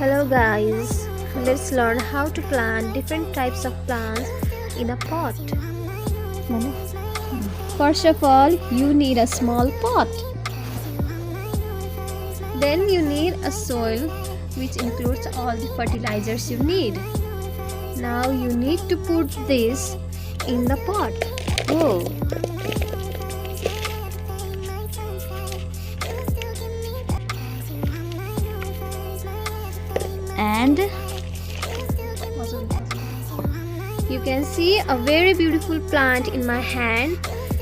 Hello guys, let's learn how to plant different types of plants in a pot. First of all, you need a small pot. Then you need a soil which includes all the fertilizers you need. Now you need to put this in the pot. Oh. And you can see a very beautiful plant in my hand.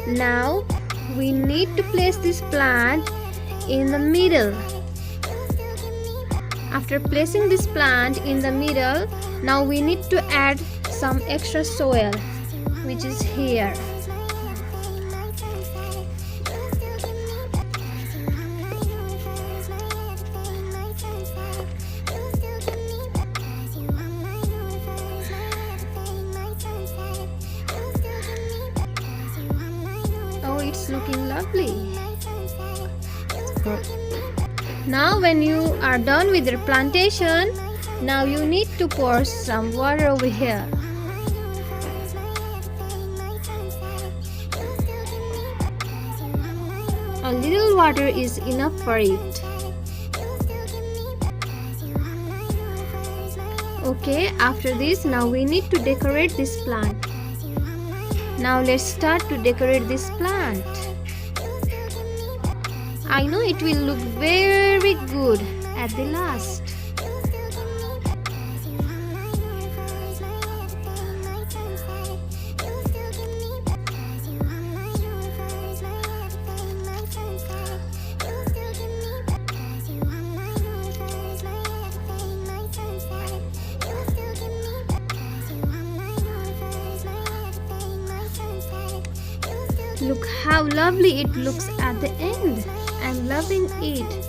Now we need to place this plant in the middle. After placing this plant in the middle, now we need to add some extra soil, which is here. Oh, it's looking lovely. Now when you are done with your plantation, now you need to pour some water over here. A little water is enough for it. Okay, after this, now we need to decorate this plant. Now let's start to decorate this plant. I know it will look very good at the last. Look how lovely it looks at the end. I'm loving it.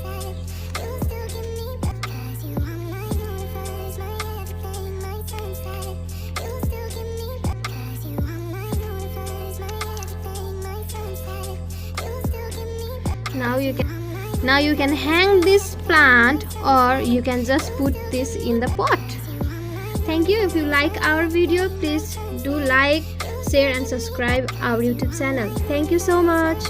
Now you can hang this plant, or you can just put this in the pot. Thank you. If you like our video, please do like, share and subscribe our YouTube channel. Thank you so much.